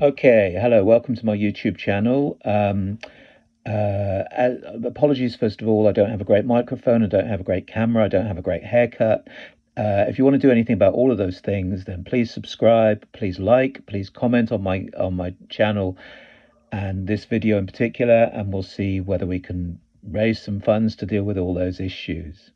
Okay, hello, welcome to my YouTube channel. Apologies, first of all, I don't have a great microphone, I don't have a great camera, I don't have a great haircut. If you want to do anything about all of those things, then please subscribe, please like, please comment on my channel and this video in particular, and we'll see whether we can raise some funds to deal with all those issues.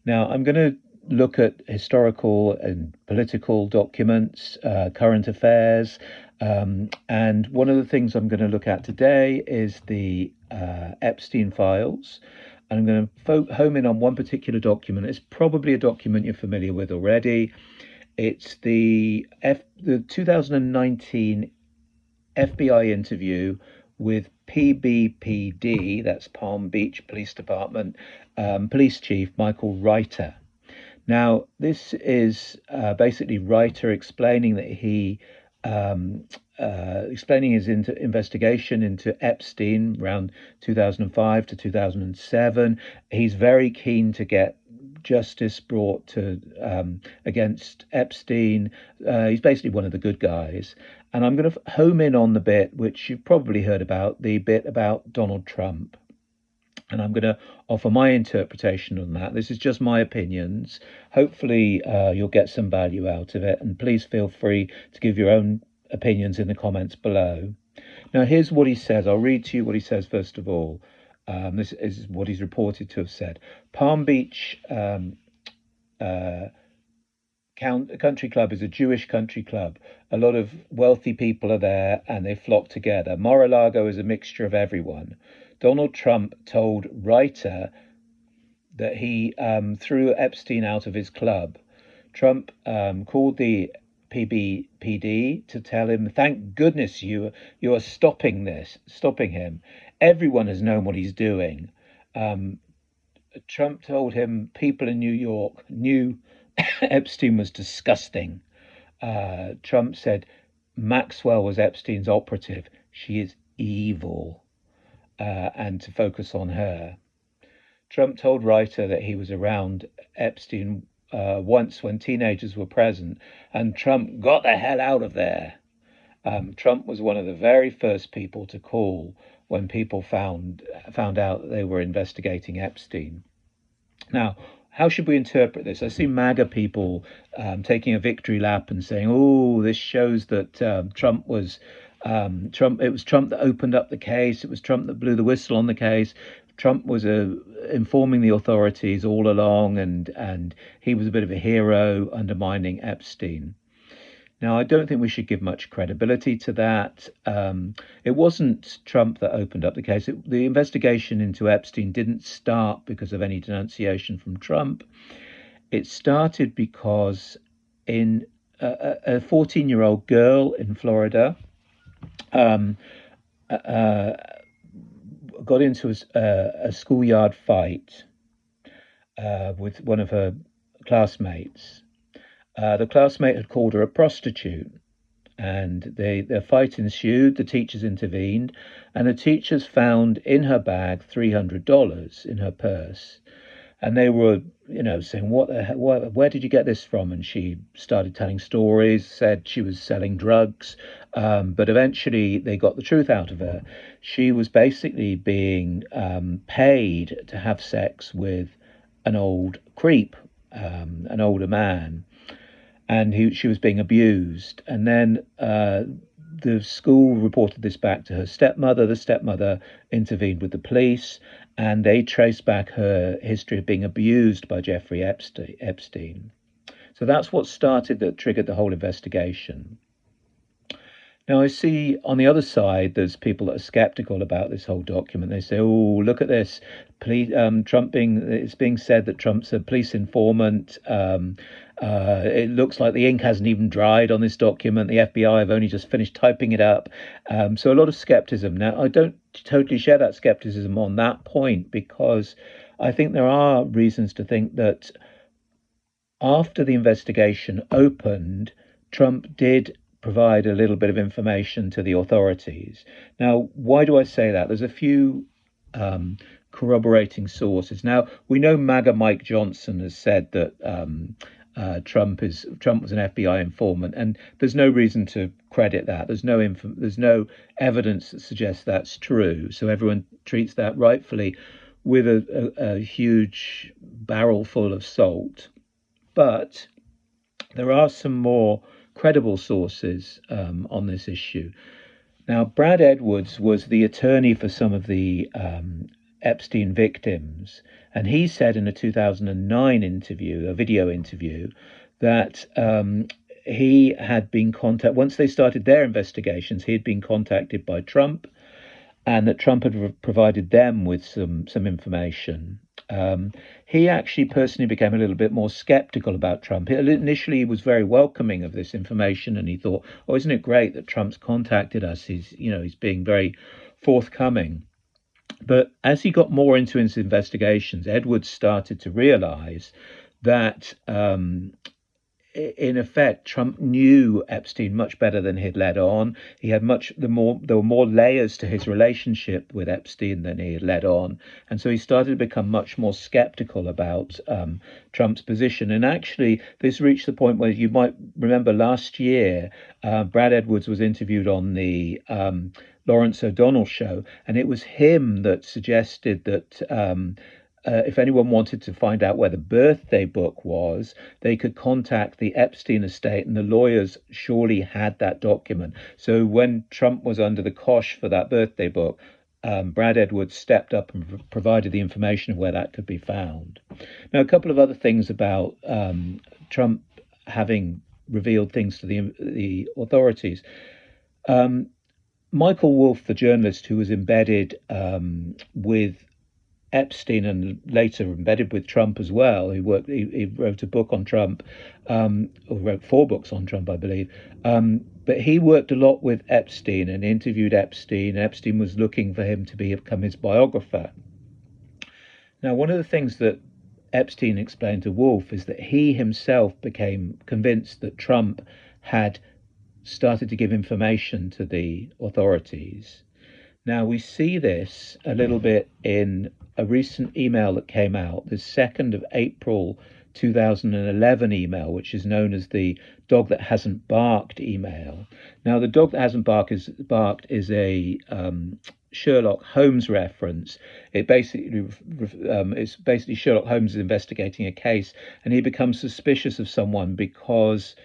Now, I'm going to look at historical and political documents, current affairs, and one of the things I'm going to look at today is the Epstein files. And I'm going to home in on one particular document. It's probably a document you're familiar with already. It's the 2019 FBI interview with PBPD, that's Palm Beach Police Department, Police Chief Michael Reiter. Now, this is basically Reiter explaining that explaining his investigation into Epstein around 2005 to 2007. He's very keen to get justice brought to against Epstein. He's basically one of the good guys. And I'm going to home in on the bit which you've probably heard about, the bit about Donald Trump. And I'm going to offer my interpretation on that. This is just my opinions. Hopefully, you'll get some value out of it. And please feel free to give your own opinions in the comments below. Now, here's what he says. I'll read to you what he says first of all. This is what he's reported to have said. Palm Beach Country Club is a Jewish country club. A lot of wealthy people are there and they flock together. Mar-a-Lago is a mixture of everyone. Donald Trump told Reiter that he threw Epstein out of his club. Trump called the PBPD to tell him, thank goodness you are stopping him. Everyone has known what he's doing. Trump told him people in New York knew Epstein was disgusting. Trump said Maxwell was Epstein's operative. She is evil. And to focus on her. Trump told Reiter that he was around Epstein once when teenagers were present, and Trump got the hell out of there. Trump was one of the very first people to call when people found out that they were investigating Epstein. Now, how should we interpret this? I see MAGA people taking a victory lap and saying, "Oh, this shows that Trump was." It was Trump that opened up the case. It was Trump that blew the whistle on the case. Trump was informing the authorities all along, and he was a bit of a hero undermining Epstein. Now, I don't think we should give much credibility to that. It wasn't Trump that opened up the case. The investigation into Epstein didn't start because of any denunciation from Trump. It started because in a 14-year-old girl in Florida got into a schoolyard fight with one of her classmates. The classmate had called her a prostitute, and their fight ensued. The teachers intervened, and the teachers found in her bag $300 in her purse. And they were, saying, "What the hell? Where did you get this from?" And she started telling stories, said she was selling drugs, but eventually they got the truth out of her. She was basically being paid to have sex with an old creep, an older man, and she was being abused. And then the school reported this back to her stepmother. The stepmother intervened with the police, and they traced back her history of being abused by Jeffrey Epstein. So that's what that triggered the whole investigation. Now, I see on the other side, there's people that are skeptical about this whole document. They say, "Oh, look at this! It's being said that Trump's a police informant. It looks like the ink hasn't even dried on this document. The FBI have only just finished typing it up." So a lot of skepticism. Now, I don't totally share that skepticism on that point, because I think there are reasons to think that after the investigation opened, Trump did provide a little bit of information to the authorities. Now, why do I say that? There's a few corroborating sources. Now, we know MAGA Mike Johnson has said that Trump was an FBI informant, and there's no reason to credit that. There's no evidence that suggests that's true. So everyone treats that rightfully with a huge barrel full of salt. But there are some more credible sources on this issue. Now, Brad Edwards was the attorney for some of the Epstein victims, and he said in a 2009 interview, a video interview, that he had been contacted once they started their investigations. He had been contacted by Trump, and that Trump had provided them with some information. He actually personally became a little bit more skeptical about Trump. Initially, he was very welcoming of this information, and he thought, "Oh, isn't it great that Trump's contacted us? He's being very forthcoming." But as he got more into his investigations, Edwards started to realize that in effect, Trump knew Epstein much better than he'd let on. He had there were more layers to his relationship with Epstein than he had let on. And so he started to become much more skeptical about Trump's position. And actually, this reached the point where you might remember last year, Brad Edwards was interviewed on the Lawrence O'Donnell show, and it was him that suggested that if anyone wanted to find out where the birthday book was, they could contact the Epstein estate, and the lawyers surely had that document. So when Trump was under the cosh for that birthday book, Brad Edwards stepped up and provided the information of where that could be found. Now, a couple of other things about Trump having revealed things to the authorities. Michael Wolff, the journalist who was embedded with Epstein and later embedded with Trump as well. He wrote a book on Trump, or wrote 4 books on Trump, I believe. But he worked a lot with Epstein and interviewed Epstein. Epstein was looking for him to become his biographer. Now, one of the things that Epstein explained to Wolff is that he himself became convinced that Trump had started to give information to the authorities. Now, we see this a little bit in a recent email that came out, the 2nd of April 2011 email, which is known as the dog that hasn't barked email. Now, the dog that hasn't barked is a Sherlock Holmes reference. It's basically Sherlock Holmes is investigating a case, and he becomes suspicious of someone because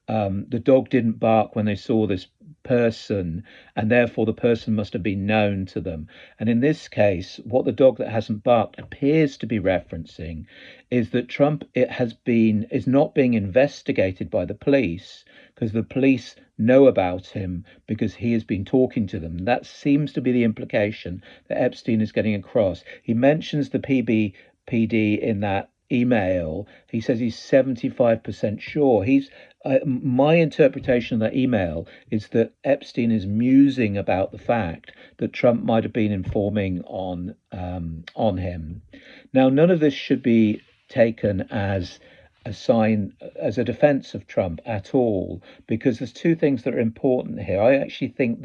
the dog didn't bark when they saw this person, and therefore the person must have been known to them. And in this case, what the dog that hasn't barked appears to be referencing is that Trump is not being investigated by the police because the police know about him because he has been talking to them. That seems to be the implication that Epstein is getting across. He mentions the PBPD in that email. He says he's 75% sure. My interpretation of that email is that Epstein is musing about the fact that Trump might have been informing on him. Now, none of this should be taken as a sign, as a defense of Trump at all, because there's 2 things that are important here. I actually think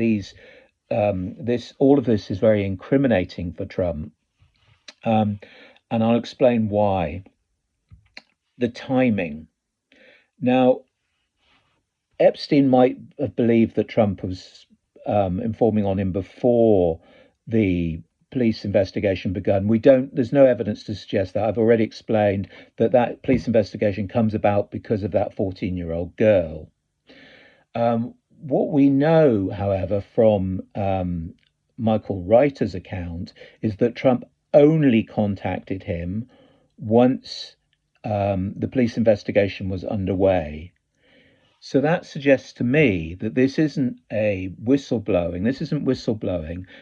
all of this is very incriminating for Trump, and I'll explain why. The timing. Now, Epstein might have believed that Trump was informing on him before the police investigation begun. There's no evidence to suggest that. I've already explained that police investigation comes about because of that 14-year-old girl. What we know, however, from Michael Reiter's account is that Trump only contacted him once the police investigation was underway. So that suggests to me that this isn't whistleblowing.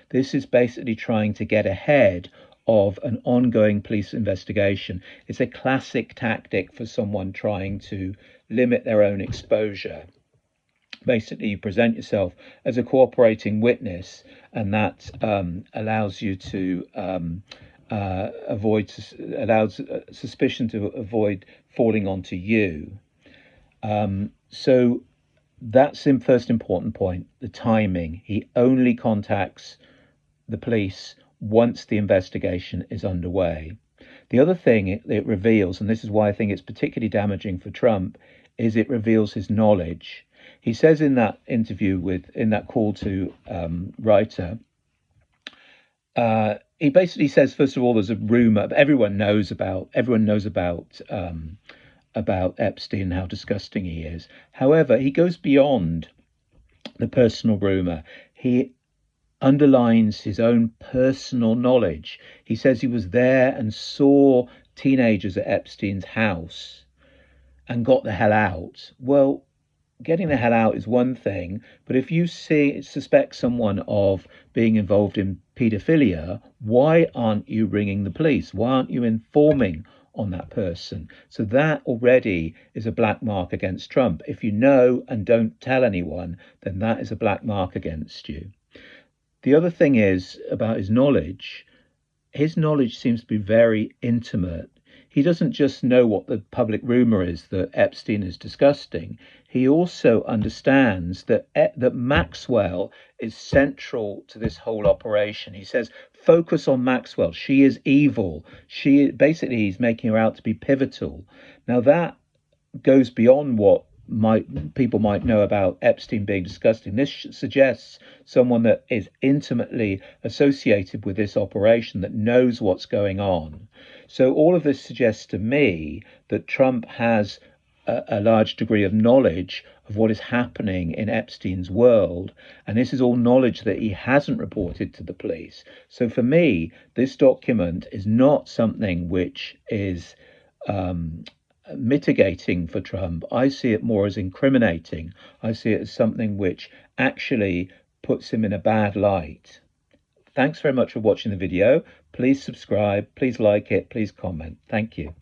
This is basically trying to get ahead of an ongoing police investigation. It's a classic tactic for someone trying to limit their own exposure. Basically, you present yourself as a cooperating witness, and that allows you to allows suspicion to avoid falling onto you. So that's the first important point, the timing. He only contacts the police once the investigation is underway. The other thing it reveals, and this is why I think it's particularly damaging for Trump, is it reveals his knowledge. He says in that interview in that call to Reiter, he basically says, first of all, there's a rumor. Everyone knows about Epstein and how disgusting he is. However, he goes beyond the personal rumor. He underlines his own personal knowledge. He says he was there and saw teenagers at Epstein's house and got the hell out. Well, getting the hell out is one thing, but if you suspect someone of being involved in paedophilia, why aren't you ringing the police? Why aren't you informing on that person? So that already is a black mark against Trump. If you know and don't tell anyone, then that is a black mark against you. The other thing is about his knowledge seems to be very intimate. He doesn't just know what the public rumor is that Epstein is disgusting. He also understands that Maxwell is central to this whole operation. He says, focus on Maxwell. She is evil. He's making her out to be pivotal. Now that goes beyond what people might know about Epstein being disgusting. This suggests someone that is intimately associated with this operation, that knows what's going on. So all of this suggests to me that Trump has a large degree of knowledge of what is happening in Epstein's world, and this is all knowledge that he hasn't reported to the police. So for me, this document is not something which is mitigating for Trump. I see it more as incriminating. I see it as something which actually puts him in a bad light. Thanks very much for watching the video. Please subscribe, please like it, please comment. Thank you.